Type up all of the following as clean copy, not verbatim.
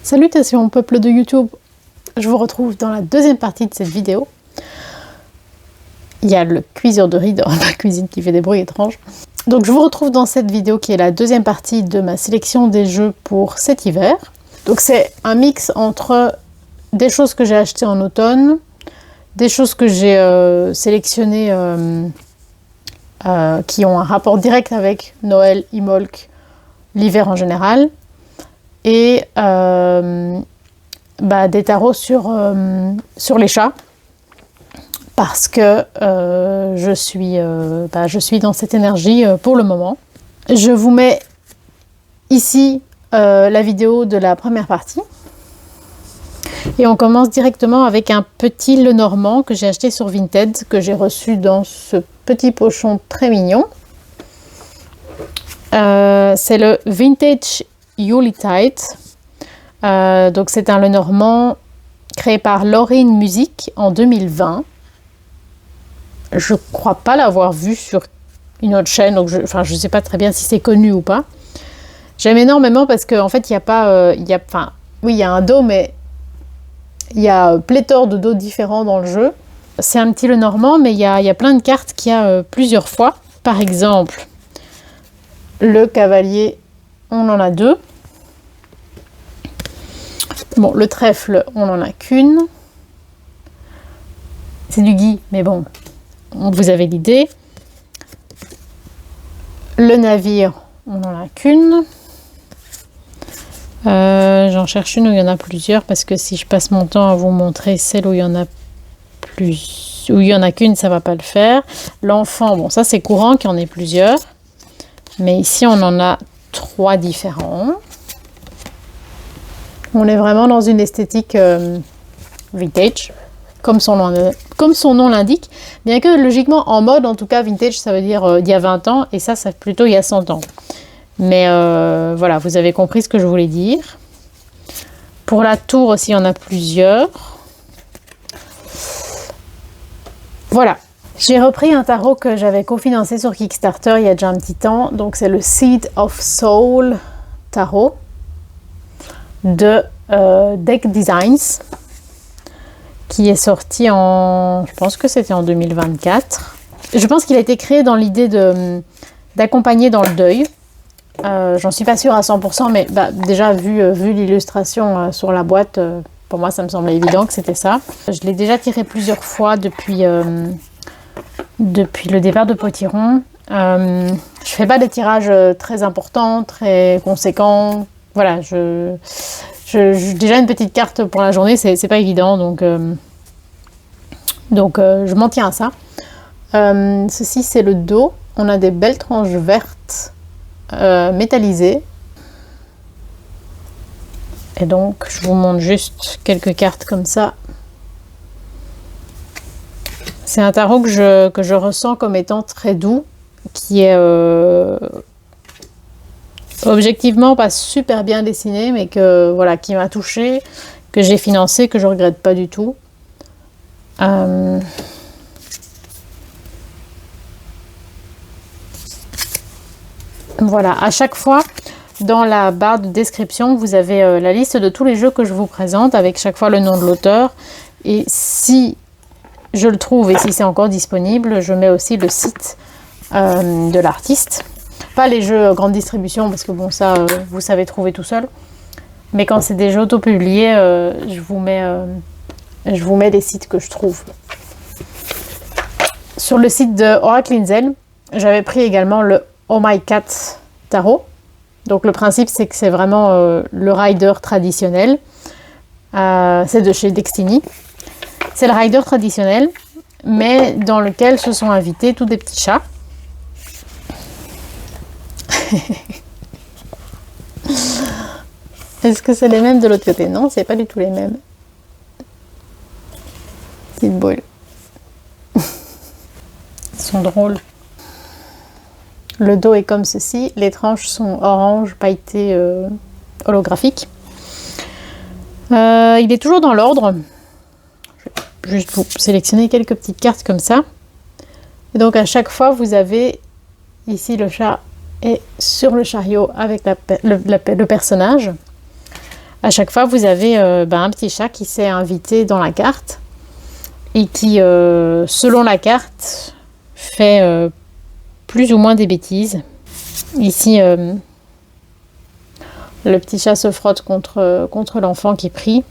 Salutations peuple de YouTube, je vous retrouve dans la deuxième partie de cette vidéo. Il y a le cuiseur de riz dans ma cuisine qui fait des bruits étranges. Donc je vous retrouve dans cette vidéo qui est la deuxième partie de ma sélection des jeux pour cet hiver. Donc c'est un mix entre des choses que j'ai achetées en automne, des choses que j'ai sélectionnées qui ont un rapport direct avec Noël, Imolc, l'hiver en général, et des tarots sur les chats, parce que je suis dans cette énergie pour le moment. Je vous mets ici la vidéo de la première partie. Et on commence directement avec un petit Lenormand que j'ai acheté sur Vinted, que j'ai reçu dans ce petit pochon très mignon. C'est le Vintage Yuletide. Donc c'est un Lenormand créé par Laurine Music en 2020. Je crois pas l'avoir vu sur une autre chaîne, donc je sais pas très bien si c'est connu ou pas. J'aime énormément parce qu'en fait il n'y a pas, oui il y a un dos, mais il y a pléthore de dos différents dans le jeu. C'est un petit Lenormand, mais il y a plein de cartes qu'il y a plusieurs fois. Par exemple, le cavalier, on en a deux. Bon, le trèfle, on n'en a qu'une. C'est du gui, mais bon, vous avez l'idée. Le navire, on n'en a qu'une. J'en cherche une où il y en a plusieurs, parce que si je passe mon temps à vous montrer celle où il y en a plus, où il y en a qu'une, ça va pas le faire. L'enfant, bon ça c'est courant qu'il y en ait plusieurs, mais ici on en a trois différents. On est vraiment dans une esthétique vintage, comme son nom l'indique, bien que logiquement en mode, en tout cas vintage ça veut dire il y a 20 ans, et ça plutôt il y a 100 ans. Mais voilà, vous avez compris ce que je voulais dire. Pour la tour aussi, il y en a plusieurs. Voilà. J'ai repris un tarot que j'avais cofinancé sur Kickstarter il y a déjà un petit temps. Donc c'est le Seed of Soul Tarot de Deck Designs, qui est sorti en... Je pense que c'était en 2024. Je pense qu'il a été créé dans l'idée d'accompagner dans le deuil. J'en suis pas sûre à 100%, mais déjà vu l'illustration sur la boîte, pour moi ça me semblait évident que c'était ça. Je l'ai déjà tiré plusieurs fois depuis le départ de Potiron. Je fais pas des tirages très importants, très conséquents. Voilà, déjà une petite carte pour la journée, c'est pas évident, donc je m'en tiens à ça. Ceci c'est le dos. On a des belles tranches vertes métallisé, et donc je vous montre juste quelques cartes comme ça. C'est un tarot que je ressens comme étant très doux, qui est objectivement pas super bien dessiné, mais que voilà, qui m'a touchée, que j'ai financé, que je regrette pas du tout. Voilà, à chaque fois, dans la barre de description, vous avez la liste de tous les jeux que je vous présente, avec chaque fois le nom de l'auteur. Et si je le trouve, et si c'est encore disponible, je mets aussi le site de l'artiste. Pas les jeux grande distribution, parce que bon, ça, vous savez trouver tout seul. Mais quand c'est des jeux auto-publiés, je vous mets les sites que je trouve. Sur le site de Oracle Linzel, j'avais pris également le Oh My Cat Tarot. Donc le principe c'est que c'est vraiment le rider traditionnel. C'est de chez Destiny. C'est le rider traditionnel, mais dans lequel se sont invités tous des petits chats. Est-ce que c'est les mêmes de l'autre côté? Non, c'est pas du tout les mêmes. Petite boule. Ils sont drôles. Le dos est comme ceci, les tranches sont orange pailleté holographique. Il est toujours dans l'ordre. Je vais juste vous sélectionner quelques petites cartes comme ça. Et donc à chaque fois, vous avez ici le chat et sur le chariot avec le personnage. À chaque fois, vous avez un petit chat qui s'est invité dans la carte et qui, selon la carte, fait plus ou moins des bêtises. Ici, le petit chat se frotte contre l'enfant qui prie.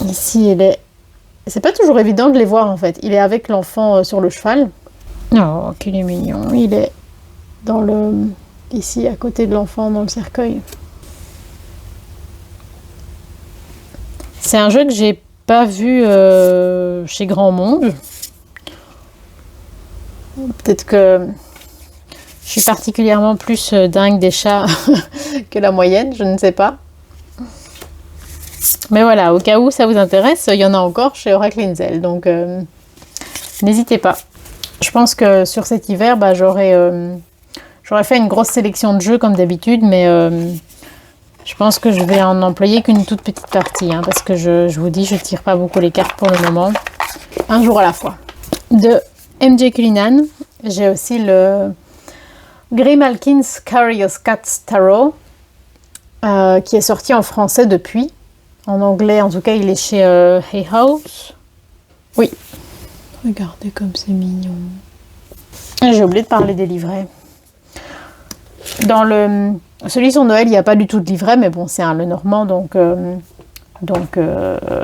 Ici, il est... C'est pas toujours évident de les voir en fait. Il est avec l'enfant sur le cheval. Oh, qu'il est mignon. Il est ici, à côté de l'enfant, dans le cercueil. C'est un jeu que j'ai pas vu chez Grand Monde. Peut-être que je suis particulièrement plus dingue des chats que la moyenne, je ne sais pas. Mais voilà, au cas où ça vous intéresse, il y en a encore chez Oracle Inzel, donc n'hésitez pas. Je pense que sur cet hiver, j'aurais fait une grosse sélection de jeux comme d'habitude, mais je pense que je vais en employer qu'une toute petite partie, parce que je vous dis, je tire pas beaucoup les cartes pour le moment. Un jour à la fois. De MJ Cullinan, j'ai aussi le Grimalkin's Curious Cats Tarot, qui est sorti en français depuis. En anglais, en tout cas, il est chez Hay House. Oui. Regardez comme c'est mignon. J'ai oublié de parler des livrets. Dans celui sur Noël, il n'y a pas du tout de livret, mais bon, c'est un le normand, donc il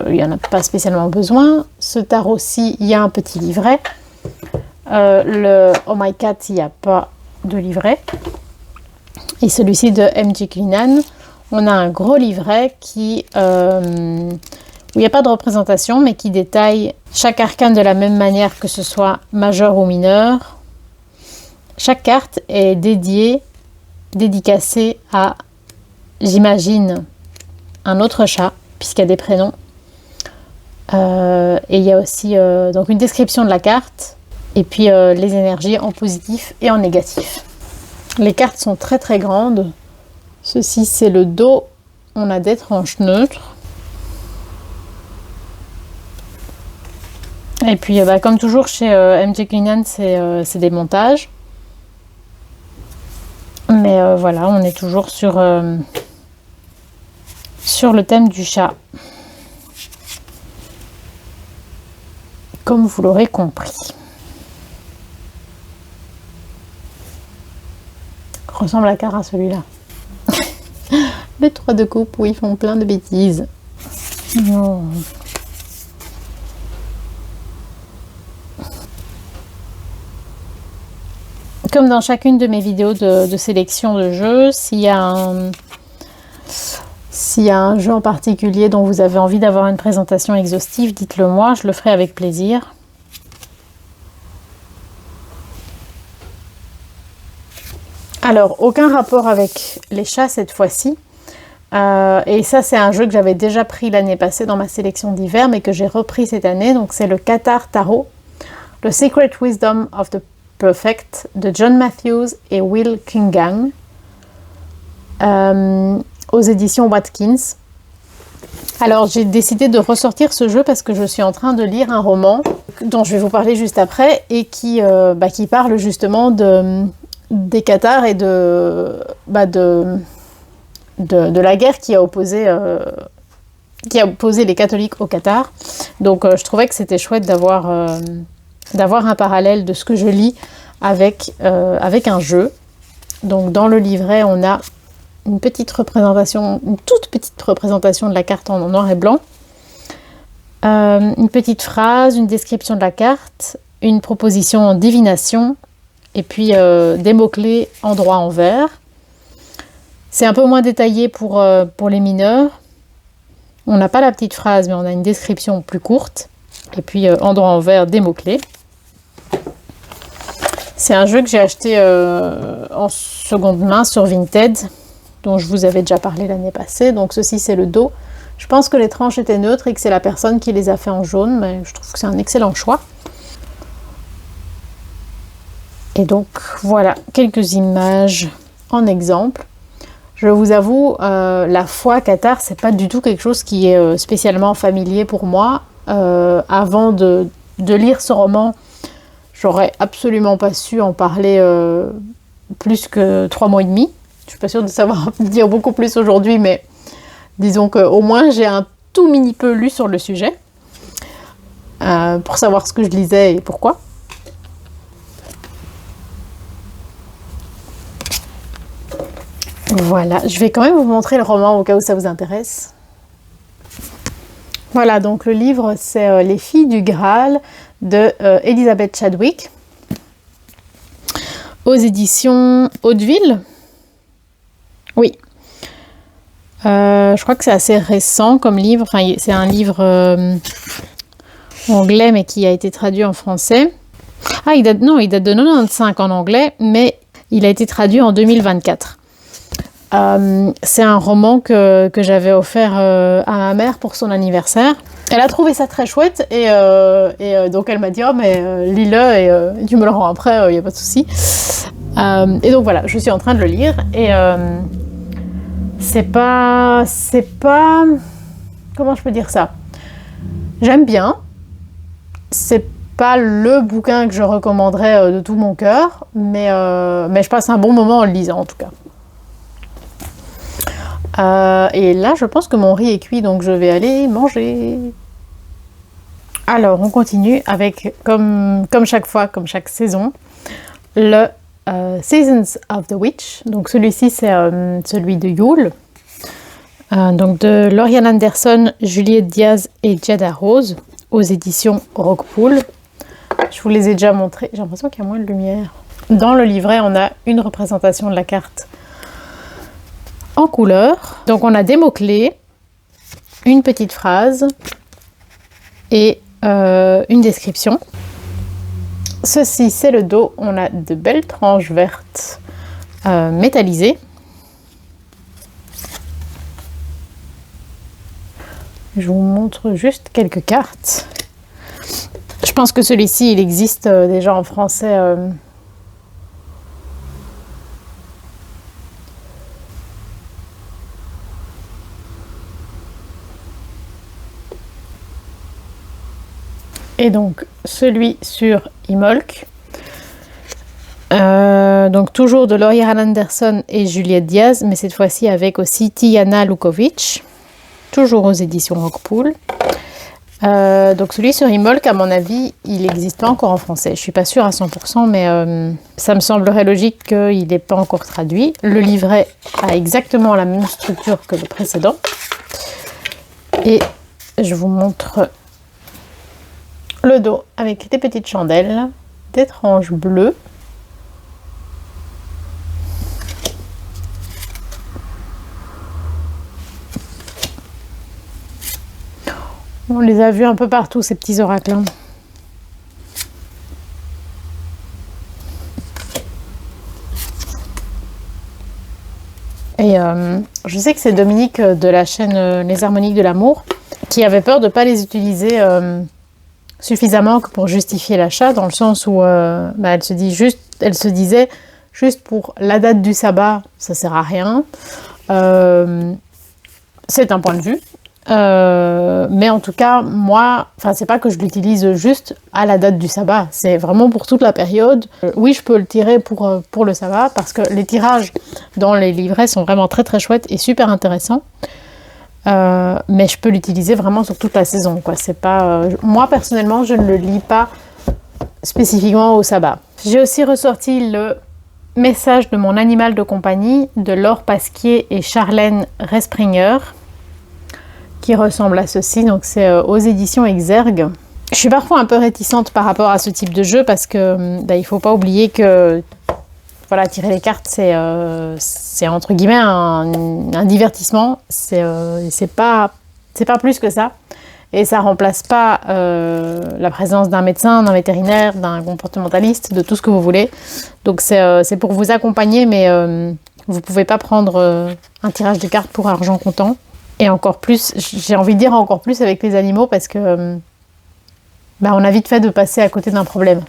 n'y en a pas spécialement besoin. Ce tarot-ci, il y a un petit livret. Le Oh My Cat, il n'y a pas de livret. Et celui-ci de MJ Cullinan, on a un gros livret où il n'y a pas de représentation, mais qui détaille chaque arcane de la même manière, que ce soit majeur ou mineur. Chaque carte est dédicacée à, j'imagine, un autre chat, puisqu'il y a des prénoms. Et il y a aussi donc une description de la carte, et puis les énergies en positif et en négatif. Les cartes sont très très grandes. Ceci, c'est le dos. On a des tranches neutres. Et puis, comme toujours chez MJ Cullinan, c'est des montages. Mais voilà, on est toujours sur le thème du chat. Comme vous l'aurez compris. Ressemble à Cara, celui-là. Les 3 de coupe où ils font plein de bêtises. Non. Comme dans chacune de mes vidéos de sélection de jeux, s'il y a un jeu en particulier dont vous avez envie d'avoir une présentation exhaustive, dites-le moi, je le ferai avec plaisir. Alors, aucun rapport avec les chats cette fois-ci. Et ça, c'est un jeu que j'avais déjà pris l'année passée dans ma sélection d'hiver, mais que j'ai repris cette année. Donc, c'est le Qatar Tarot, The Secret Wisdom of the Perfect de John Matthews et Will Kingang, aux éditions Watkins. Alors, j'ai décidé de ressortir ce jeu parce que je suis en train de lire un roman dont je vais vous parler juste après et qui parle justement des Qatars et de la guerre qui a opposé les catholiques au Qatar. Donc je trouvais que c'était chouette d'avoir un parallèle de ce que je lis avec un jeu. Donc dans le livret, on a une toute petite représentation de la carte en noir et blanc, une petite phrase, une description de la carte, une proposition en divination, et puis des mots-clés endroit en vert. C'est un peu moins détaillé pour les mineurs. On n'a pas la petite phrase, mais on a une description plus courte. Et puis endroit en vert, des mots-clés. C'est un jeu que j'ai acheté en seconde main sur Vinted, dont je vous avais déjà parlé l'année passée. Donc ceci, c'est le dos. Je pense que les tranches étaient neutres et que c'est la personne qui les a fait en jaune, mais je trouve que c'est un excellent choix. Et donc voilà, quelques images en exemple. Je vous avoue, la foi Qatar, c'est pas du tout quelque chose qui est spécialement familier pour moi. Avant de lire ce roman, j'aurais absolument pas su en parler plus que 3 mois et demi. Je suis pas sûre de savoir dire beaucoup plus aujourd'hui, mais disons qu'au moins j'ai un tout mini peu lu sur le sujet pour savoir ce que je lisais et pourquoi. Voilà, je vais quand même vous montrer le roman au cas où ça vous intéresse. Voilà, donc le livre c'est Les filles du Graal de Elizabeth Chadwick aux éditions Hauteville. Oui. Je crois que c'est assez récent comme livre. Enfin, c'est un livre anglais mais qui a été traduit en français. Ah, il date de 95 en anglais, mais il a été traduit en 2024. C'est un roman que j'avais offert à ma mère pour son anniversaire. Elle a trouvé ça très chouette et donc elle m'a dit « Oh mais lis-le et tu me le rends après, il n'y a pas de souci. » Et donc voilà, je suis en train de le lire et c'est pas... Comment je peux dire ça? J'aime bien. C'est pas le bouquin que je recommanderais de tout mon cœur, mais je passe un bon moment en le lisant en tout cas. Et là, je pense que mon riz est cuit, donc je vais aller manger. Alors, on continue avec, comme chaque fois, comme chaque saison, le Seasons of the Witch. Donc celui-ci, c'est celui de Yule. Donc de Lauriane Anderson, Juliette Diaz et Jada Rose, aux éditions Rockpool. Je vous les ai déjà montrés. J'ai l'impression qu'il y a moins de lumière. Dans le livret, on a une représentation de la carte en couleur. Donc on a des mots-clés, une petite phrase et une description. Ceci c'est le dos, on a de belles tranches vertes métallisées. Je vous montre juste quelques cartes. Je pense que celui-ci il existe déjà en français. Et donc celui sur Imolc, donc toujours de Lauriane Anderson et Juliette Diaz, mais cette fois-ci avec aussi Tijana Lukovic, toujours aux éditions Rockpool. Donc celui sur Imolc, à mon avis, il n'existe pas encore en français. Je suis pas sûre à 100%, mais ça me semblerait logique qu'il n'est pas encore traduit. Le livret a exactement la même structure que le précédent. Et je vous montre le dos avec des petites chandelles, des tranches bleues. On les a vus un peu partout, ces petits oracles. Et je sais que c'est Dominique de la chaîne Les Harmoniques de l'amour qui avait peur de ne pas les utiliser suffisamment pour justifier l'achat, dans le sens où elle se disait juste pour la date du sabbat, ça sert à rien. C'est un point de vue. Mais en tout cas, moi, c'est pas que je l'utilise juste à la date du sabbat, c'est vraiment pour toute la période. Oui, je peux le tirer pour le sabbat, parce que les tirages dans les livrets sont vraiment très très chouettes et super intéressants. Mais je peux l'utiliser vraiment sur toute la saison, quoi. C'est pas, moi personnellement, je ne le lis pas spécifiquement au sabbat. J'ai aussi ressorti le message de mon animal de compagnie de Laure Pasquier et Charlène Respringer, qui ressemble à ceci. Donc c'est aux éditions Exergue. Je suis parfois un peu réticente par rapport à ce type de jeu parce que il faut pas oublier que voilà, tirer les cartes c'est entre guillemets un divertissement. C'est pas plus que ça, et ça remplace pas la présence d'un médecin, d'un vétérinaire, d'un comportementaliste, de tout ce que vous voulez. Donc c'est pour vous accompagner, mais vous pouvez pas prendre un tirage de cartes pour argent comptant. Et encore plus, j'ai envie de dire encore plus avec les animaux, parce que on a vite fait de passer à côté d'un problème.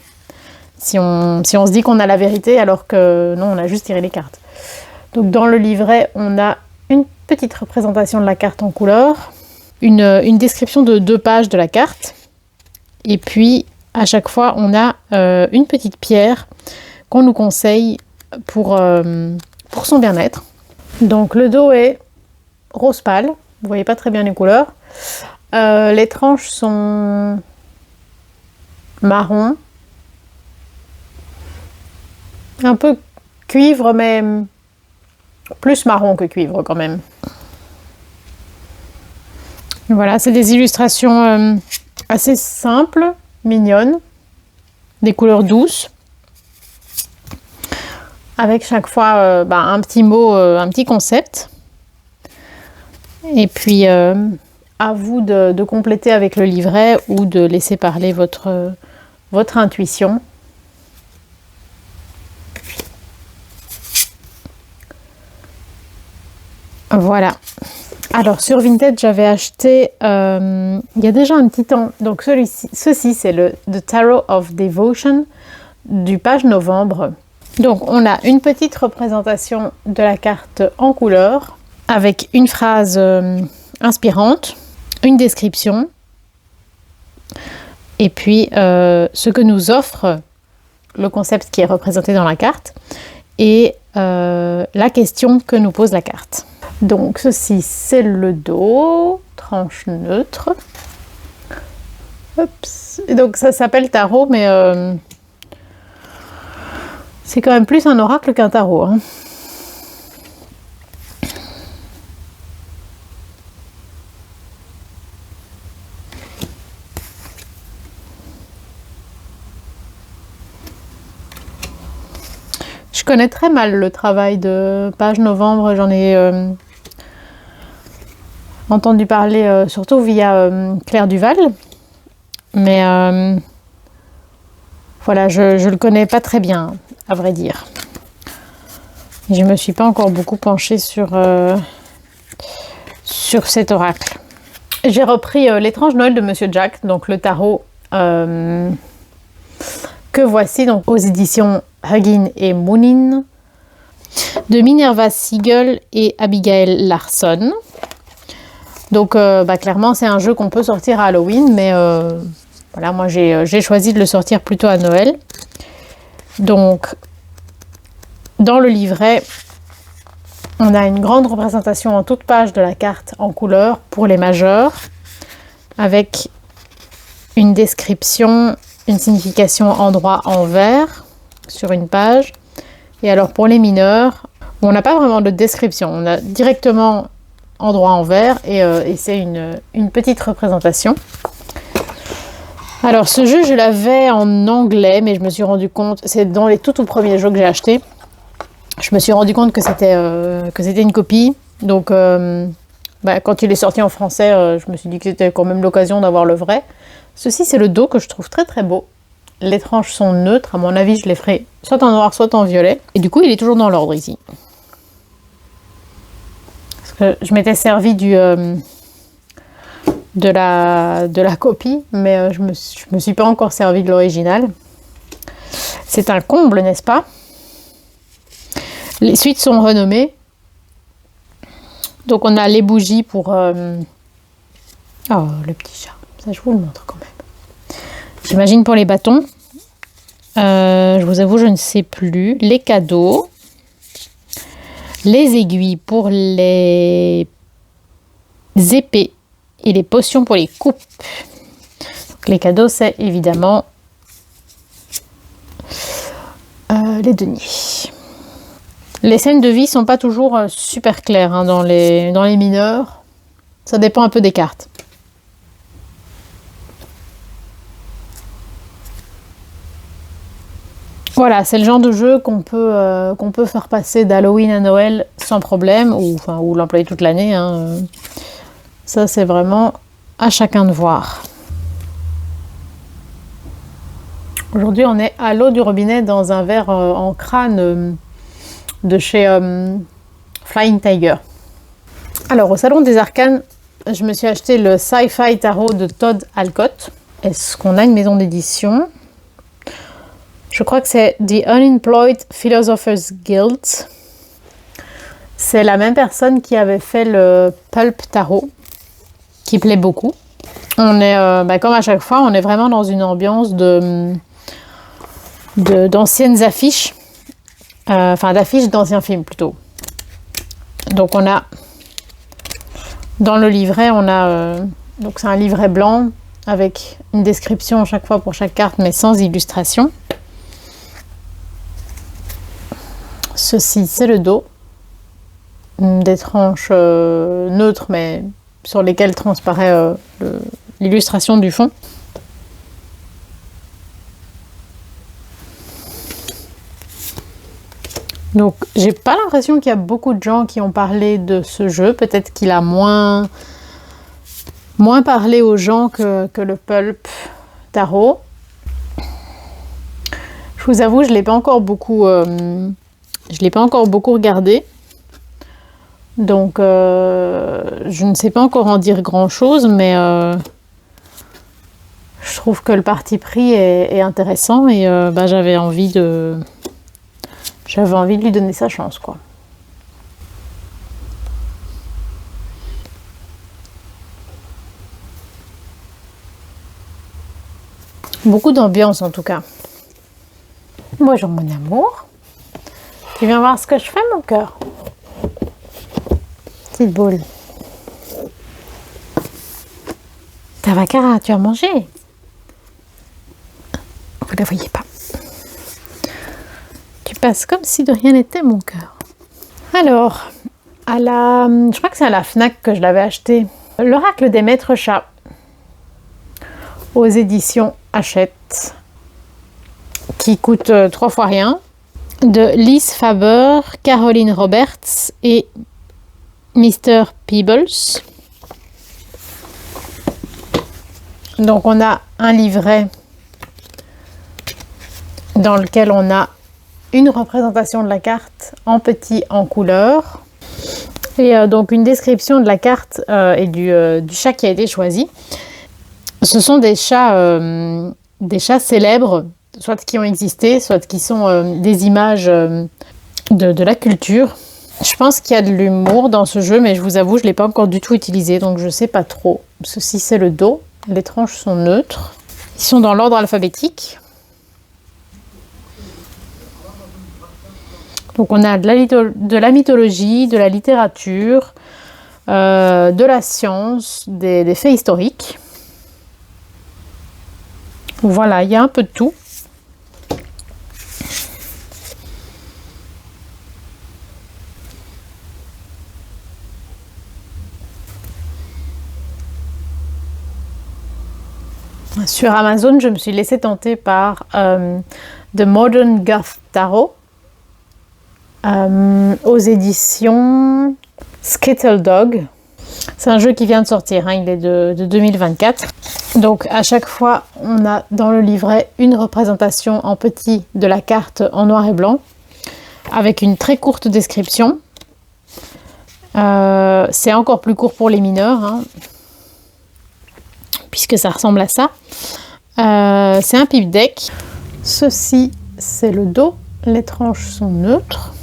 Si on se dit qu'on a la vérité, alors que non, on a juste tiré les cartes. Donc dans le livret, on a une petite représentation de la carte en couleur, une description de 2 pages de la carte, et puis à chaque fois, on a une petite pierre qu'on nous conseille pour son bien-être. Donc le dos est rose pâle, Vous voyez pas très bien les couleurs. Les tranches sont marron. Un peu cuivre, mais plus marron que cuivre quand même. Voilà, c'est des illustrations assez simples, mignonnes, des couleurs douces, avec chaque fois un petit mot, un petit concept. Et puis, à vous de compléter avec le livret ou de laisser parler votre intuition. Voilà. Alors sur Vinted, j'avais acheté il y a déjà un petit temps. Donc ceci c'est le The Tarot of Devotion du page novembre. Donc on a une petite représentation de la carte en couleur avec une phrase inspirante, une description et puis ce que nous offre le concept qui est représenté dans la carte et la question que nous pose la carte. Donc ceci c'est le dos, tranche neutre. Oups. Et donc ça s'appelle tarot, mais c'est quand même plus un oracle qu'un tarot. Hein. Je connais très mal le travail de page novembre, j'en ai entendu parler surtout via Claire Duval, mais voilà, je le connais pas très bien, à vrai dire. Je me suis pas encore beaucoup penchée sur cet oracle. J'ai repris l'étrange Noël de Monsieur Jack, donc le tarot que voici donc aux éditions Huggin et Moonin de Minerva Siegel et Abigail Larson. Donc clairement c'est un jeu qu'on peut sortir à Halloween, mais voilà, moi j'ai choisi de le sortir plutôt à Noël. Donc dans le livret, on a une grande représentation en toute page de la carte en couleur pour les majeurs, avec une description, une signification endroit en vert sur une page. Et alors pour les mineurs, on n'a pas vraiment de description, on a directement endroit en vert et c'est une petite représentation. Alors ce jeu je l'avais en anglais, mais je me suis rendu compte, c'est dans les tout premiers jeux que j'ai achetés, je me suis rendu compte que c'était une copie. Donc quand il est sorti en français, je me suis dit que c'était quand même l'occasion d'avoir le vrai. Ceci c'est le dos que je trouve très très beau. Les tranches sont neutres, à mon avis je les ferai soit en noir soit en violet. Et du coup il est toujours dans l'ordre ici. Parce que je m'étais servi de la copie, mais je me suis pas encore servi de l'original. C'est un comble, n'est-ce pas? Les suites sont renommées. Donc on a les bougies pour... Oh, le petit chat. Ça, je vous le montre quand même. J'imagine pour les bâtons. Je vous avoue, je ne sais plus. Les cadeaux. Les aiguilles pour les épées. Et les potions pour les coupes. Donc, les cadeaux, c'est évidemment les deniers. Les scènes de vie sont pas toujours super claires hein, dans les mineurs. Ça dépend un peu des cartes. Voilà, c'est le genre de jeu qu'on peut faire passer d'Halloween à Noël sans problème, ou l'employer toute l'année. Hein. Ça, c'est vraiment à chacun de voir. Aujourd'hui, on est à l'eau du robinet dans un verre en crâne de chez Flying Tiger. Alors, au Salon des Arcanes, je me suis acheté le Sci-Fi Tarot de Todd Alcott. Est-ce qu'on a une maison d'édition? Je crois que c'est The Unemployed Philosophers Guild. C'est la même personne qui avait fait le Pulp Tarot, qui plaît beaucoup. On est, comme à chaque fois, on est vraiment dans une ambiance d'anciennes affiches. D'affiches d'anciens films plutôt. Donc on a Dans le livret, on a... donc c'est un livret blanc avec une description à chaque fois pour chaque carte, mais sans illustration. Ceci, c'est le dos. Des tranches neutres, mais sur lesquelles transparaît l'illustration du fond. Donc, j'ai pas l'impression qu'il y a beaucoup de gens qui ont parlé de ce jeu. Peut-être qu'il a moins parlé aux gens que le Pulp Tarot. Je vous avoue, je l'ai pas encore beaucoup regardé. Donc, je ne sais pas encore en dire grand-chose, mais je trouve que le parti pris est intéressant et j'avais envie de lui donner sa chance, quoi. Beaucoup d'ambiance, en tout cas. Bonjour, mon amour. Tu viens voir ce que je fais, mon cœur? Petite boule. Ça va, Cara? Tu as mangé? Vous ne la voyez pas. Tu passes comme si de rien n'était, mon cœur. Alors, je crois que c'est à la Fnac que je l'avais acheté. L'Oracle des Maîtres Chats. Aux éditions Hachette. Qui coûte 3 fois rien. De Lise Faber, Caroline Roberts et Mr. Peebles. Donc on a un livret dans lequel on a une représentation de la carte en petit, en couleur. Et donc une description de la carte et du chat qui a été choisi. Ce sont des chats célèbres, soit qui ont existé, soit qui sont des images de la culture. Je pense qu'il y a de l'humour dans ce jeu, mais je vous avoue, je ne l'ai pas encore du tout utilisé, donc je ne sais pas trop. Ceci, c'est le dos. Les tranches sont neutres. Ils sont dans l'ordre alphabétique. Donc on a de la mythologie, de la littérature, de la science, des faits historiques. Voilà, il y a un peu de tout. Sur Amazon, je me suis laissée tenter par The Modern Goth Tarot aux éditions Skittle Dog. C'est un jeu qui vient de sortir, hein, il est de 2024. Donc à chaque fois, on a dans le livret une représentation en petit de la carte en noir et blanc avec une très courte description. C'est encore plus court pour les mineurs, hein, puisque ça ressemble à ça. C'est un pipe deck. Ceci, c'est le dos. Les tranches sont neutres.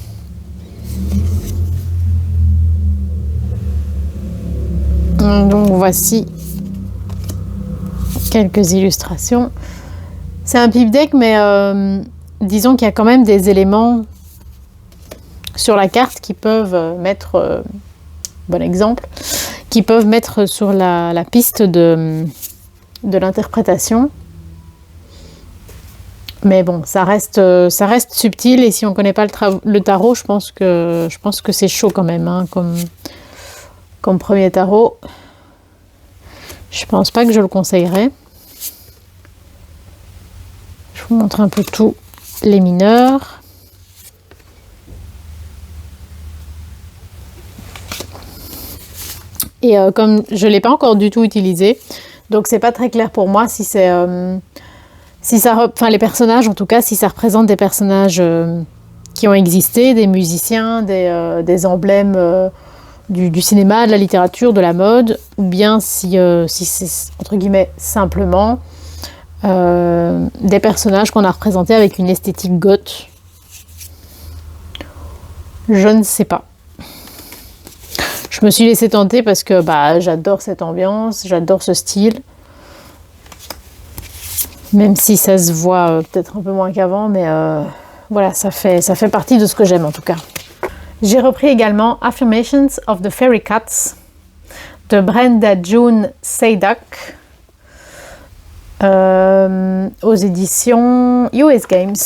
Donc voici quelques illustrations. C'est un pipe deck, mais disons qu'il y a quand même des éléments sur la carte qui peuvent mettre, bon exemple, qui peuvent mettre sur la piste de l'interprétation. Mais bon, ça reste subtil, et si on ne connaît pas le tarot, je pense que c'est chaud quand même, hein, comme premier tarot. Je pense pas que je le conseillerais. Je vous montre un peu tous les mineurs. Et comme je ne l'ai pas encore du tout utilisé, donc c'est pas très clair pour moi si c'est... les personnages, en tout cas, si ça représente des personnages qui ont existé, des musiciens, des emblèmes du cinéma, de la littérature, de la mode, ou bien si c'est, entre guillemets, simplement des personnages qu'on a représentés avec une esthétique goth. Je ne sais pas. Je me suis laissée tenter parce que j'adore cette ambiance, j'adore ce style. Même si ça se voit peut-être un peu moins qu'avant, mais voilà, ça fait partie de ce que j'aime en tout cas. J'ai repris également Affirmations of the Fairy Cats de Brenda June Saydak aux éditions US Games.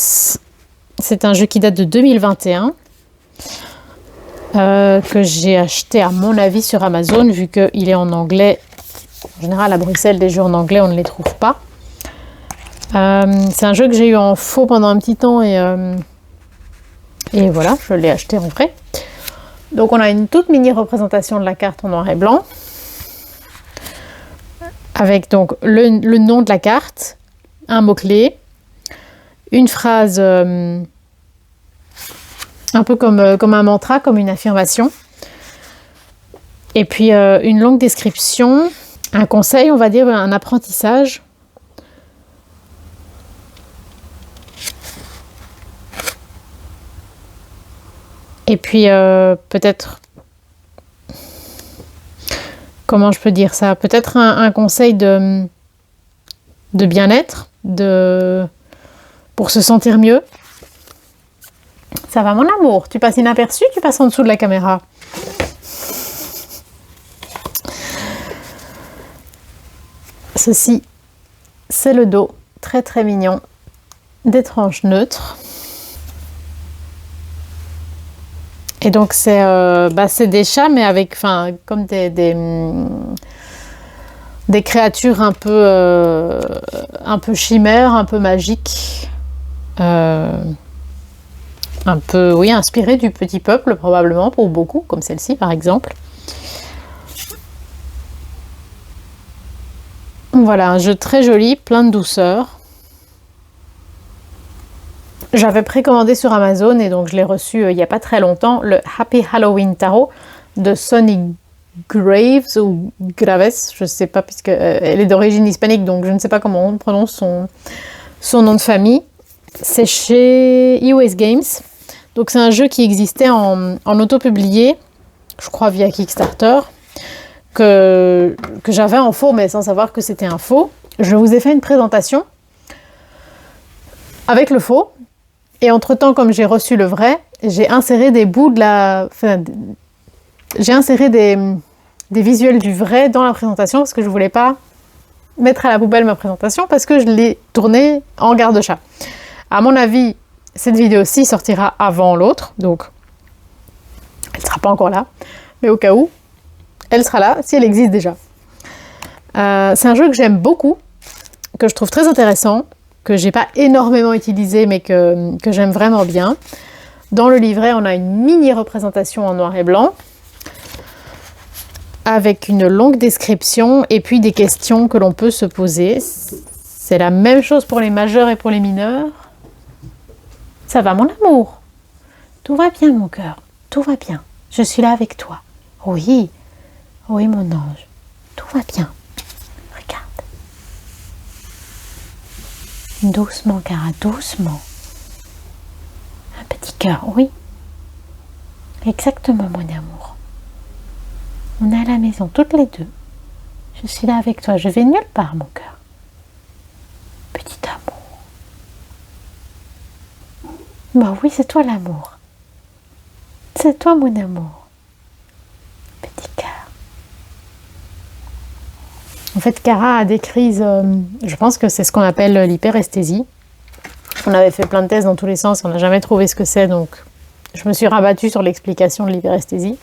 C'est un jeu qui date de 2021 que j'ai acheté à mon avis sur Amazon vu qu'il est en anglais. En général à Bruxelles, des jeux en anglais on ne les trouve pas. C'est un jeu que j'ai eu en faux pendant un petit temps et voilà, je l'ai acheté en vrai. Donc on a une toute mini représentation de la carte en noir et blanc avec donc le nom de la carte, un mot-clé, une phrase un peu comme un mantra, comme une affirmation, et puis une longue description, un conseil, on va dire, un apprentissage. Et puis peut-être, comment je peux dire ça, peut-être un conseil de bien-être, pour se sentir mieux. Ça va mon amour, tu passes inaperçu, tu passes en dessous de la caméra. Ceci, c'est le dos, très très mignon, des tranches neutres. Et donc c'est des chats mais avec comme des créatures un peu chimères, un peu magiques, un peu inspirées du petit peuple probablement pour beaucoup, comme celle-ci par exemple. Voilà, un jeu très joli, plein de douceur. J'avais précommandé sur Amazon et donc je l'ai reçu il n'y a pas très longtemps, le Happy Halloween Tarot de Sonny Graves ou Graves, je ne sais pas puisque elle est d'origine hispanique donc je ne sais pas comment on prononce son nom de famille. C'est chez US Games, donc c'est un jeu qui existait en auto-publié, je crois via Kickstarter, que j'avais en faux mais sans savoir que c'était un faux. Je vous ai fait une présentation avec le faux. Et entre-temps, comme j'ai reçu le vrai, j'ai inséré des bouts j'ai inséré des visuels du vrai dans la présentation parce que je ne voulais pas mettre à la poubelle ma présentation parce que je l'ai tournée en garde-chat. À mon avis, cette vidéo-ci sortira avant l'autre, donc elle ne sera pas encore là, mais au cas où, elle sera là si elle existe déjà. C'est un jeu que j'aime beaucoup, que je trouve très intéressant, que j'ai pas énormément utilisé mais que j'aime vraiment bien. Dans le livret, on a une mini représentation en noir et blanc avec une longue description et puis des questions que l'on peut se poser. C'est la même chose pour les majeurs et pour les mineurs. Ça va mon amour? Tout va bien mon cœur, tout va bien. Je suis là avec toi. Oui, oui mon ange, tout va bien. Doucement, Cara, doucement. Un petit cœur, oui. Exactement, mon amour. On est à la maison, toutes les deux. Je suis là avec toi, je vais nulle part, mon cœur. Petit amour. Bah oui, c'est toi l'amour. C'est toi, mon amour. Petit cœur. En fait, Cara a des crises, je pense que c'est ce qu'on appelle l'hyperesthésie. On avait fait plein de tests dans tous les sens, on n'a jamais trouvé ce que c'est, donc je me suis rabattue sur l'explication de l'hyperesthésie.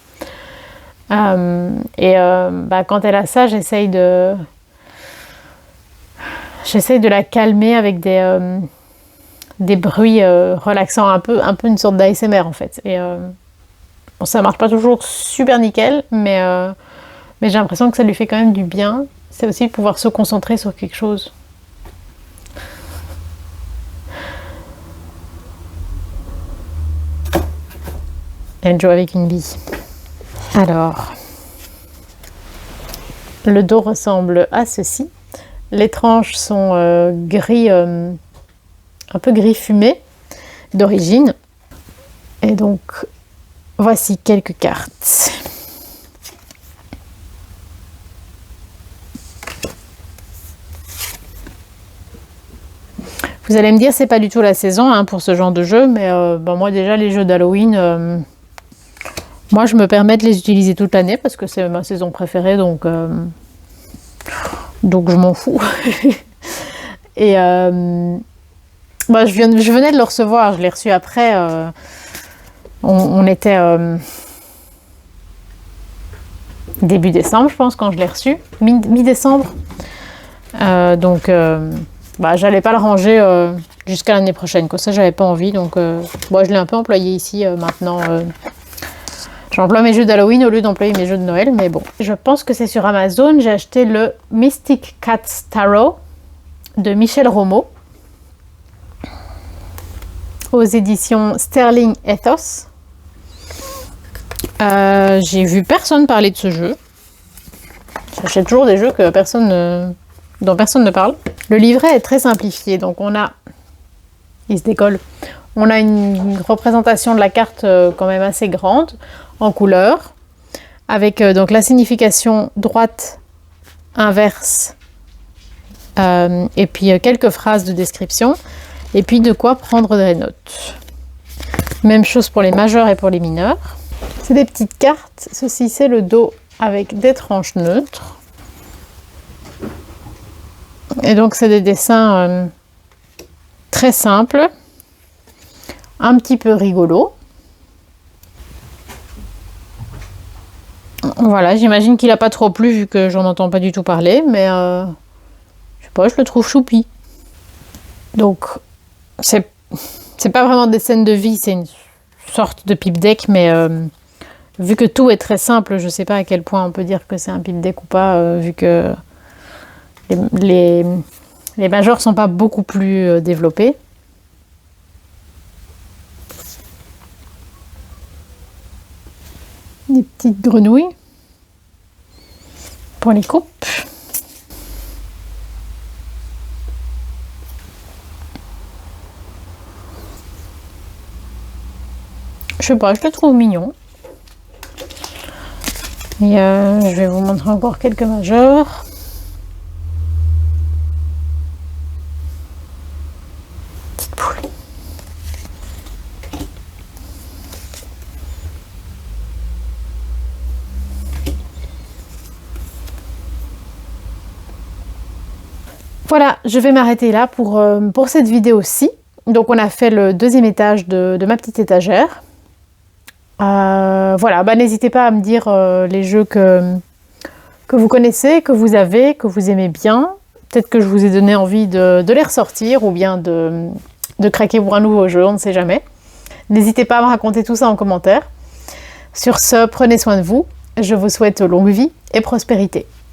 Quand elle a ça, j'essaye de la calmer avec des bruits relaxants, un peu une sorte d'ASMR en fait. Et ça marche pas toujours super nickel, mais j'ai l'impression que ça lui fait quand même du bien. C'est aussi de pouvoir se concentrer sur quelque chose. Elle joue avec une bille. Alors, le dos ressemble à ceci. Les tranches sont gris, un peu gris fumé d'origine. Et donc, voici quelques cartes. Vous allez me dire, c'est pas du tout la saison pour ce genre de jeu, mais moi déjà les jeux d'Halloween, Moi, je me permets de les utiliser toute l'année parce que c'est ma saison préférée, donc je m'en fous. Et bah, je venais de le recevoir, je l'ai reçu après. On était début décembre, je pense, quand je l'ai reçu, mi-décembre. Bah, j'allais pas le ranger jusqu'à l'année prochaine, quoi. Ça, j'avais pas envie, donc moi, je l'ai un peu employé ici maintenant. J'emploie mes jeux d'Halloween au lieu d'employer mes jeux de Noël, mais bon. Je pense que c'est sur Amazon. J'ai acheté le Mystic Cats Tarot de Michel Romo aux éditions Sterling Ethos. J'ai vu personne parler de ce jeu. J'achète toujours des jeux dont personne ne parle. Le livret est très simplifié, donc il se décolle. On a une représentation de la carte quand même assez grande, en couleur, avec donc la signification droite, inverse, et puis quelques phrases de description, et puis de quoi prendre des notes. Même chose pour les majeurs et pour les mineurs. C'est des petites cartes. Ceci, c'est le dos avec des tranches neutres. Et donc, c'est des dessins très simples, un petit peu rigolos. Voilà, j'imagine qu'il n'a pas trop plu vu que j'en entends pas du tout parler, mais je sais pas, je le trouve choupi. Donc, c'est pas vraiment des scènes de vie, c'est une sorte de pipe deck, mais vu que tout est très simple, je sais pas à quel point on peut dire que c'est un pipe deck ou pas, vu que les majors sont pas beaucoup plus développés. Des petites grenouilles pour les coupes. Je sais pas, je le trouve mignon. Et je vais vous montrer encore quelques majeurs. Petite poule. Voilà, je vais m'arrêter là pour cette vidéo-ci. Donc on a fait le deuxième étage de ma petite étagère. Voilà, bah, n'hésitez pas à me dire les jeux que vous connaissez, que vous avez, que vous aimez bien. Peut-être que je vous ai donné envie de les ressortir ou bien de craquer pour un nouveau jeu, on ne sait jamais. N'hésitez pas à me raconter tout ça en commentaire. Sur ce, prenez soin de vous. Je vous souhaite longue vie et prospérité.